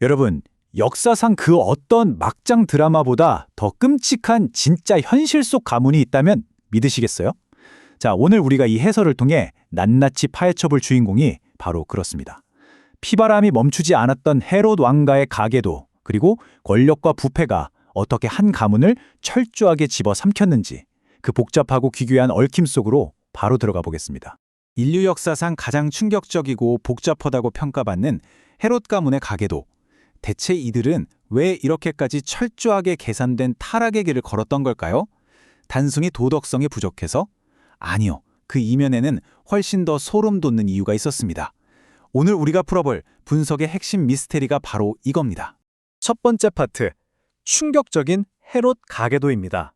여러분, 역사상 그 어떤 막장 드라마보다 더 끔찍한 진짜 현실 속 가문이 있다면 믿으시겠어요? 자, 오늘 우리가 이 해설을 통해 낱낱이 파헤쳐볼 주인공이 바로 그렇습니다. 피바람이 멈추지 않았던 헤롯 왕가의 가계도, 그리고 권력과 부패가 어떻게 한 가문을 철저하게 집어삼켰는지, 그 복잡하고 기괴한 얽힘 속으로 바로 들어가 보겠습니다. 인류 역사상 가장 충격적이고 복잡하다고 평가받는 헤롯 가문의 가계도, 대체 이들은 왜 이렇게까지 철저하게 계산된 타락의 길을 걸었던 걸까요? 단순히 도덕성이 부족해서? 아니요. 그 이면에는 훨씬 더 소름 돋는 이유가 있었습니다. 오늘 우리가 풀어볼 분석의 핵심 미스테리가 바로 이겁니다. 첫 번째 파트, 충격적인 헤롯 가계도입니다.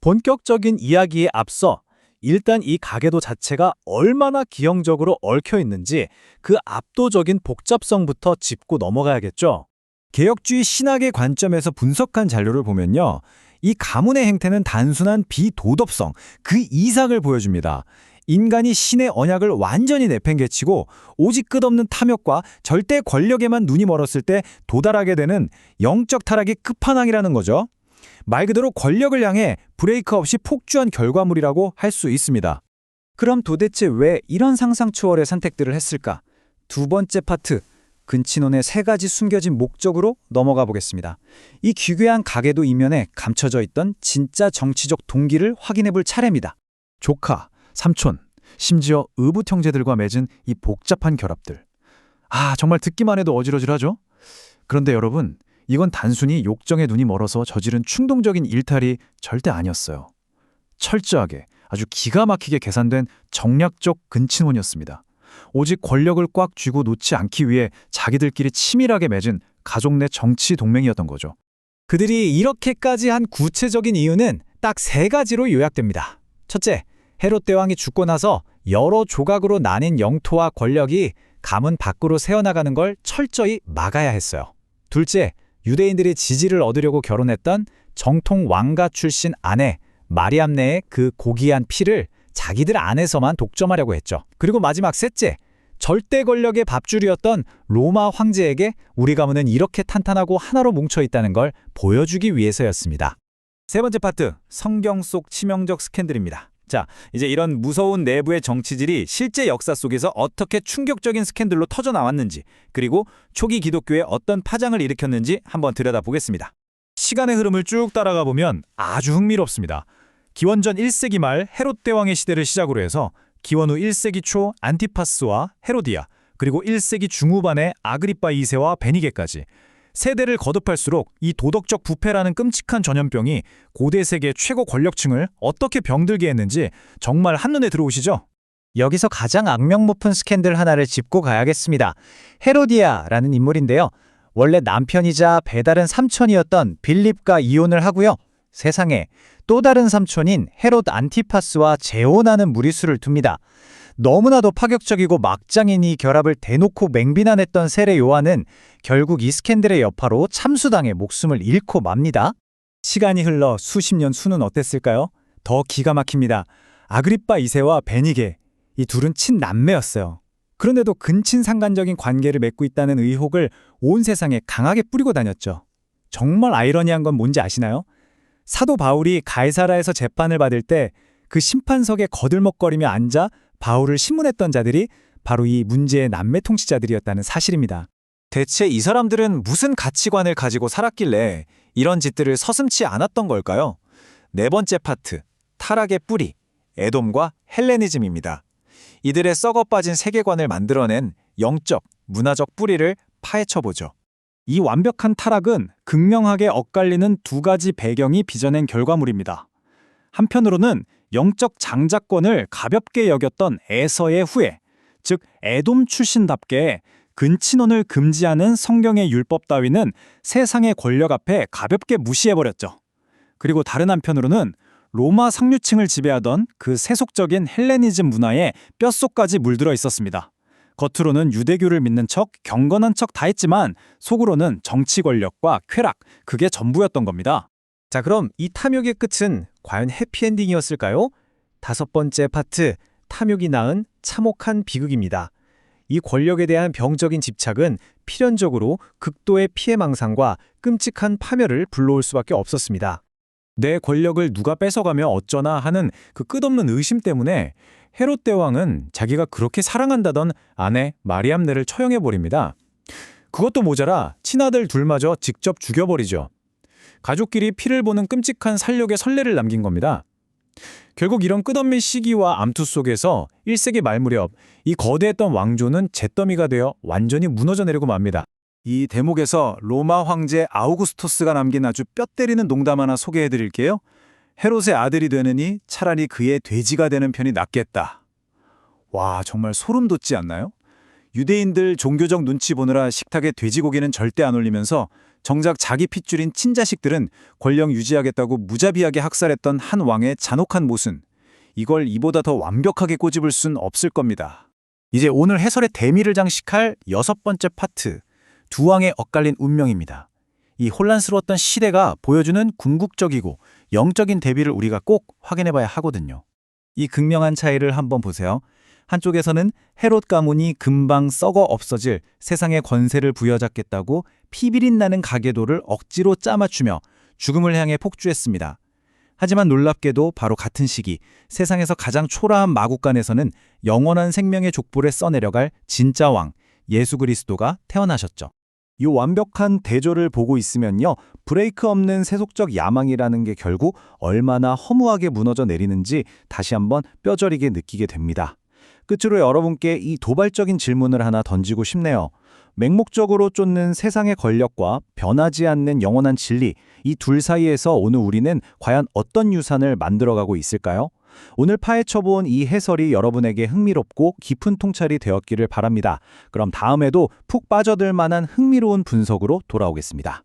본격적인 이야기에 앞서 일단 이 가계도 자체가 얼마나 기형적으로 얽혀 있는지 그 압도적인 복잡성부터 짚고 넘어가야겠죠. 개혁주의 신학의 관점에서 분석한 자료를 보면요, 이 가문의 행태는 단순한 비도덕성, 그 이상을 보여줍니다. 인간이 신의 언약을 완전히 내팽개치고 오직 끝없는 탐욕과 절대 권력에만 눈이 멀었을 때 도달하게 되는 영적 타락의 끝판왕이라는 거죠. 말 그대로 권력을 향해 브레이크 없이 폭주한 결과물이라고 할 수 있습니다. 그럼 도대체 왜 이런 상상 초월의 선택들을 했을까? 두 번째 파트, 근친혼의 세 가지 숨겨진 목적으로 넘어가 보겠습니다. 이 기괴한 가계도 이면에 감춰져 있던 진짜 정치적 동기를 확인해 볼 차례입니다. 조카, 삼촌, 심지어 의붓 형제들과 맺은 이 복잡한 결합들. 정말 듣기만 해도 어지러질하죠? 그런데 여러분, 이건 단순히 욕정에 눈이 멀어서 저지른 충동적인 일탈이 절대 아니었어요. 철저하게, 아주 기가 막히게 계산된 정략적 근친혼이었습니다. 오직 권력을 꽉 쥐고 놓지 않기 위해 자기들끼리 치밀하게 맺은 가족 내 정치 동맹이었던 거죠. 그들이 이렇게까지 한 구체적인 이유는 딱 세 가지로 요약됩니다. 첫째, 헤롯 대왕이 죽고 나서 여러 조각으로 나뉜 영토와 권력이 가문 밖으로 새어나가는 걸 철저히 막아야 했어요. 둘째, 유대인들의 지지를 얻으려고 결혼했던 정통 왕가 출신 아내 마리암네의 그 고귀한 피를 자기들 안에서만 독점하려고 했죠. 그리고 마지막 셋째, 절대 권력의 밥줄이었던 로마 황제에게 우리 가문은 이렇게 탄탄하고 하나로 뭉쳐있다는 걸 보여주기 위해서였습니다. 세 번째 파트, 성경 속 치명적 스캔들입니다. 자, 이제 이런 무서운 내부의 정치질이 실제 역사 속에서 어떻게 충격적인 스캔들로 터져나왔는지, 그리고 초기 기독교에 어떤 파장을 일으켰는지 한번 들여다보겠습니다. 시간의 흐름을 쭉 따라가 보면 아주 흥미롭습니다. 기원전 1세기 말 헤롯 대왕의 시대를 시작으로 해서 기원 후 1세기 초 안티파스와 헤로디아, 그리고 1세기 중후반의 아그리빠 2세와 베니게까지 세대를 거듭할수록 이 도덕적 부패라는 끔찍한 전염병이 고대 세계 최고 권력층을 어떻게 병들게 했는지 정말 한눈에 들어오시죠? 여기서 가장 악명 높은 스캔들 하나를 짚고 가야겠습니다. 헤로디아라는 인물인데요. 원래 남편이자 배다른 삼촌이었던 빌립과 이혼을 하고요. 세상에 또 다른 삼촌인 헤롯 안티파스와 재혼하는 무리수를 둡니다. 너무나도 파격적이고 막장인 이 결합을 대놓고 맹비난했던 세례 요한은 결국 이 스캔들의 여파로 참수당해 목숨을 잃고 맙니다. 시간이 흘러 수십 년 수는 어땠을까요? 더 기가 막힙니다. 아그리빠 2세와 베니게, 이 둘은 친남매였어요. 그런데도 근친상간적인 관계를 맺고 있다는 의혹을 온 세상에 강하게 뿌리고 다녔죠. 정말 아이러니한 건 뭔지 아시나요? 사도 바울이 가이사라에서 재판을 받을 때 그 심판석에 거들먹거리며 앉아 바울을 신문했던 자들이 바로 이 문제의 남매 통치자들이었다는 사실입니다. 대체 이 사람들은 무슨 가치관을 가지고 살았길래 이런 짓들을 서슴지 않았던 걸까요? 네 번째 파트, 타락의 뿌리, 에돔과 헬레니즘입니다. 이들의 썩어빠진 세계관을 만들어낸 영적, 문화적 뿌리를 파헤쳐보죠. 이 완벽한 타락은 극명하게 엇갈리는 두 가지 배경이 빚어낸 결과물입니다. 한편으로는 영적 장자권을 가볍게 여겼던 에서의 후예, 즉 에돔 출신답게 근친혼을 금지하는 성경의 율법 따위는 세상의 권력 앞에 가볍게 무시해버렸죠. 그리고 다른 한편으로는 로마 상류층을 지배하던 그 세속적인 헬레니즘 문화에 뼛속까지 물들어 있었습니다. 겉으로는 유대교를 믿는 척, 경건한 척 다 했지만 속으로는 정치 권력과 쾌락, 그게 전부였던 겁니다. 자, 그럼 이 탐욕의 끝은 과연 해피엔딩이었을까요? 다섯 번째 파트, 탐욕이 낳은 참혹한 비극입니다. 이 권력에 대한 병적인 집착은 필연적으로 극도의 피해망상과 끔찍한 파멸을 불러올 수밖에 없었습니다. 내 권력을 누가 뺏어가며 어쩌나 하는 그 끝없는 의심 때문에 헤롯 대왕은 자기가 그렇게 사랑한다던 아내 마리암네를 처형해버립니다. 그것도 모자라 친아들 둘마저 직접 죽여버리죠. 가족끼리 피를 보는 끔찍한 살력의 선례를 남긴 겁니다. 결국 이런 끝없는 시기와 암투 속에서 1세기 말 무렵 이 거대했던 왕조는 잿더미가 되어 완전히 무너져 내리고 맙니다. 이 대목에서 로마 황제 아우구스토스가 남긴 아주 뼈 때리는 농담 하나 소개해 드릴게요. 헤롯의 아들이 되느니 차라리 그의 돼지가 되는 편이 낫겠다. 와, 정말 소름 돋지 않나요? 유대인들 종교적 눈치 보느라 식탁에 돼지고기는 절대 안 올리면서 정작 자기 핏줄인 친자식들은 권력 유지하겠다고 무자비하게 학살했던 한 왕의 잔혹한 모순. 이걸 이보다 더 완벽하게 꼬집을 순 없을 겁니다. 이제 오늘 해설의 대미를 장식할 6번째 파트. 두 왕의 엇갈린 운명입니다. 이 혼란스러웠던 시대가 보여주는 궁극적이고 영적인 대비를 우리가 꼭 확인해봐야 하거든요. 이 극명한 차이를 한번 보세요. 한쪽에서는 헤롯 가문이 금방 썩어 없어질 세상의 권세를 부여잡겠다고 피비린 나는 가계도를 억지로 짜맞추며 죽음을 향해 폭주했습니다. 하지만 놀랍게도 바로 같은 시기 세상에서 가장 초라한 마국간에서는 영원한 생명의 족보를 써내려갈 진짜 왕 예수 그리스도가 태어나셨죠. 이 완벽한 대조를 보고 있으면요, 브레이크 없는 세속적 야망이라는 게 결국 얼마나 허무하게 무너져 내리는지 다시 한번 뼈저리게 느끼게 됩니다. 끝으로 여러분께 이 도발적인 질문을 하나 던지고 싶네요. 맹목적으로 쫓는 세상의 권력과 변하지 않는 영원한 진리, 이 둘 사이에서 오늘 우리는 과연 어떤 유산을 만들어가고 있을까요? 오늘 파헤쳐본 이 해설이 여러분에게 흥미롭고 깊은 통찰이 되었기를 바랍니다. 그럼 다음에도 푹 빠져들 만한 흥미로운 분석으로 돌아오겠습니다.